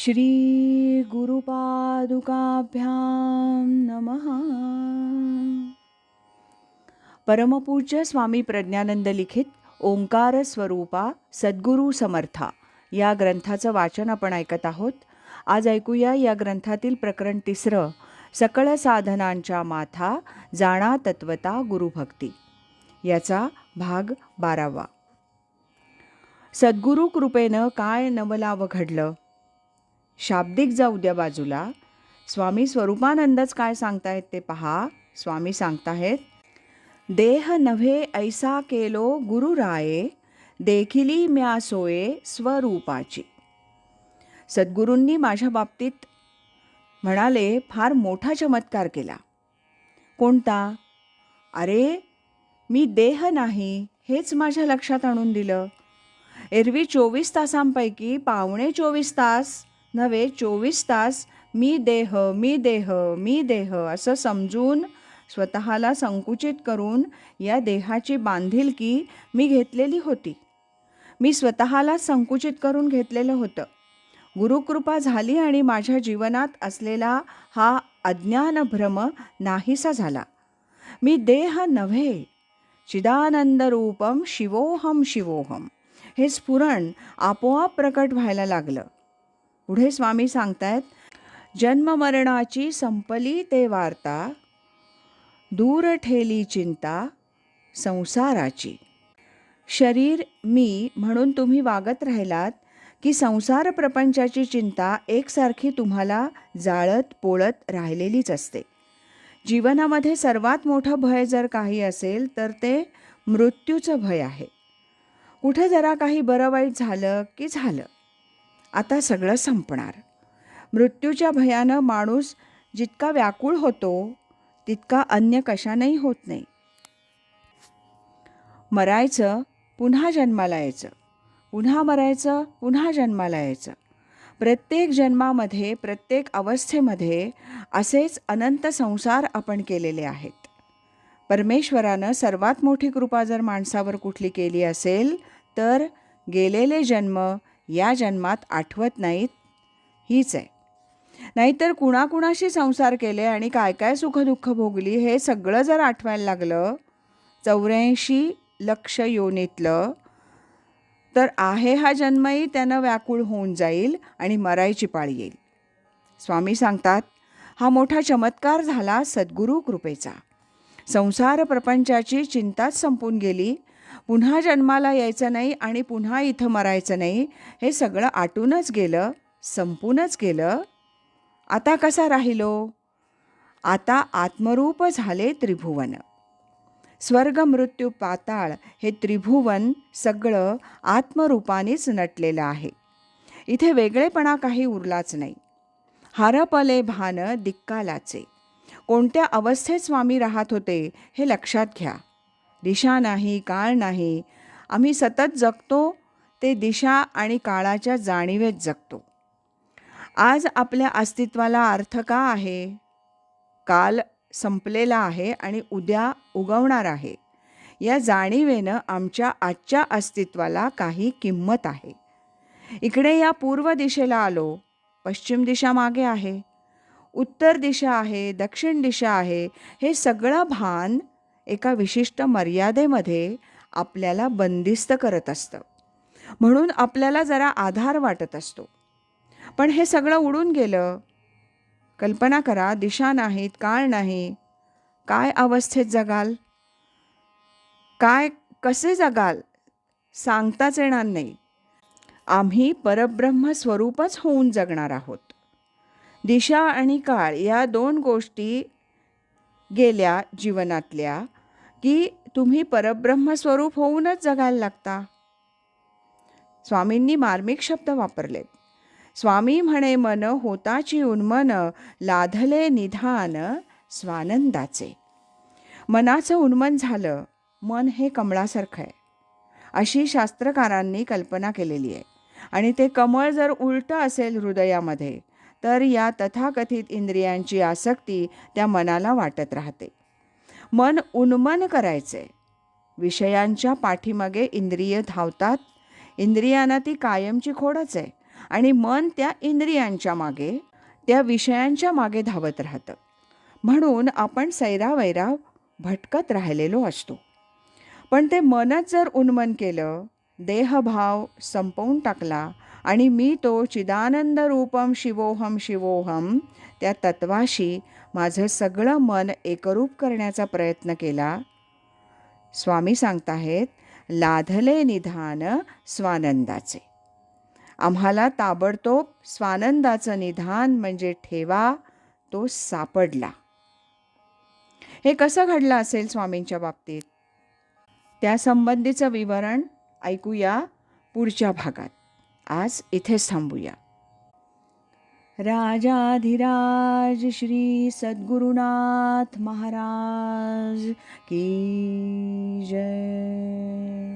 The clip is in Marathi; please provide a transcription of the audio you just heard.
श्री गुरुपादुकाभ्यां नमः. परमपूज्य स्वामी प्रज्ञानंद लिखित ओंकार स्वरूपा सद्गुरू समर्था या ग्रंथाचं वाचन आपण ऐकत आहोत. आज ऐकूया या ग्रंथातील प्रकरण 3, सकळ साधनांच्या माथा जाणा तत्वता गुरुभक्ती, याचा भाग 12. सद्गुरू कृपेनं काय नवलाव घडलं. शाब्दिक जाऊ द्या बाजूला. स्वामी स्वरूपानंदच काय सांगतायत ते पहा. स्वामी सांगताहेत, देह नव्हे ऐसा केलो गुरुराये, देखिली म्या सोये स्वरूपाची. सद्गुरूंनी माझ्या बाबतीत म्हणाले फार मोठा चमत्कार केला. कोणता? अरे, मी देह नाही हेच माझ्या लक्षात आणून दिलं. एरवी 24 तासांपैकी पावणे 24 तास नव्हे 24 तास मी देह मी देह मी देह असं समजून स्वतःला संकुचित करून या देहाची बांधिलकी मी घेतलेली होती. मी स्वतःला संकुचित करून घेतलेलं होतं. गुरुकृपा झाली आणि माझ्या जीवनात असलेला हा अज्ञान भ्रम नाहीसा झाला. मी देह नव्हे, चिदानंदरूपम शिवोहम शिवोहम हे स्फुरण आपोआप प्रकट व्हायला लागलं. पुढे स्वामी सांगतायत, जन्ममरणाची संपली ते वार्ता, दूर ठेली चिंता संसाराची. शरीर मी म्हणून तुम्ही वागत राहिलात की संसार प्रपंचाची चिंता एकसारखी तुम्हाला जाळत पोळत राहिलेलीच असते. जीवनामध्ये सर्वात मोठं भय जर काही असेल तर ते मृत्यूचं भय आहे. कुठे जरा काही बरं वाईट झालं की झालं, आता सगळं संपणार. मृत्यूच्या भयानं माणूस जितका व्याकुळ होतो तितका अन्य कशानेही होत नाही. मरायचं, पुन्हा जन्माला यायचं, पुन्हा मरायचं, पुन्हा जन्माला यायचं. प्रत्येक जन्मामध्ये प्रत्येक अवस्थेमध्ये असेच अनंत संसार आपण केलेले आहेत. परमेश्वरानं सर्वात मोठी कृपा जर माणसावर कुठली केली असेल तर गेलेले जन्म या जन्मात आठवत नाहीत हीच आहे. नाहीतर कुणाकुणाशी संसार केले आणि काय काय सुखदुःख भोगली हे सगळं जर आठवायला लागलं 84 लक्ष योनीतलं, तर आहे हा जन्मही त्यानं व्याकुळ होऊन जाईल आणि मरायची पाळी येईल. स्वामी सांगतात, हा मोठा चमत्कार झाला सद्गुरू कृपेचा. संसार प्रपंचाची चिंताच संपून गेली. पुन्हा जन्माला यायचं नाही आणि पुन्हा इथं मरायचं नाही हे सगळं आटूनच गेलं, संपूनच गेलं. आता कसा राहिलो? आता आत्मरूप झाले त्रिभुवन. स्वर्ग मृत्यू पाताळ हे त्रिभुवन सगळं आत्मरूपानेच नटलेलं आहे. इथे वेगळेपणा काही उरलाच नाही. हरपले भान दिक्कालाचे. कोणत्या अवस्थेत स्वामी राहत होते हे लक्षात घ्या. दिशा नाही, काळ नाही. आम्ही सतत जगतो ते दिशा आणि काळाच्या जाणीवेत जगतो. आज आपल्या अस्तित्वाला अर्थ का आहे? काल संपलेला आहे आणि उद्या उगवणार आहे. या जाणीवेनं आमच्या आजच्या अस्तित्वाला काही किंमत आहे. इकडे या पूर्व दिशेला आलो, पश्चिम दिशा मागे आहे, उत्तर दिशा आहे, दक्षिण दिशा आहे. हे सगळं भान एका विशिष्ट मर्यादेमध्ये आपल्याला बंदिस्त करत असतं. म्हणून आपल्याला जरा आधार वाटत असतो. पण हे सगळं उडून गेलं. कल्पना करा, दिशा नाहीत, काळ नाही. काय अवस्थेत जगाल? काय कसे जगाल सांगताच येणार नाही. आम्ही परब्रह्म स्वरूपच होऊन जगणार आहोत. दिशा आणि काळ या 2 गोष्टी गेल्या जीवनातल्या की तुम्ही परब्रह्म स्वरूप होऊनच जगायला लागता. स्वामींनी मार्मिक शब्द वापरलेत. स्वामी म्हणे मन होताची उन्मन, लाधले निधान स्वानंदाचे. मनाचं उन्मन झालं. मन हे कमळासारखं आहे अशी शास्त्रकारांनी कल्पना केलेली आहे. आणि ते कमळ जर उलटं असेल हृदयामध्ये तर या तथाकथित इंद्रियांची आसक्ती त्या मनाला वाटत राहते. मन उन्मन करायचे. विषयांच्या पाठीमागे इंद्रिय धावतात. इंद्रियांना ती कायमची खोडच आहे. आणि मन त्या इंद्रियांच्या मागे, त्या विषयांच्या मागे धावत राहतं. म्हणून आपण सैरावैरा भटकत राहिलेलो असतो. पण ते मनच जर उन्मन केलं, देहभाव संपवून टाकला आणि मी तो चिदानंद रूपम शिवोहम शिवोहम त्या तत्वाशी माझं सगळं मन एकरूप करण्याचा प्रयत्न केला, स्वामी सांगताहेत, लाधले निधान स्वानंदाचे. आम्हाला ताबडतोब स्वानंदाचं निधान म्हणजे ठेवा तो सापडला. हे कसं घडलं असेल स्वामींच्या बाबतीत? त्यासंबंधीचं विवरण ऐकूया पुढच्या भागात. आज इथेच थांबूया. राजाधिराज श्री सद्गुरुनाथ महाराज की जय.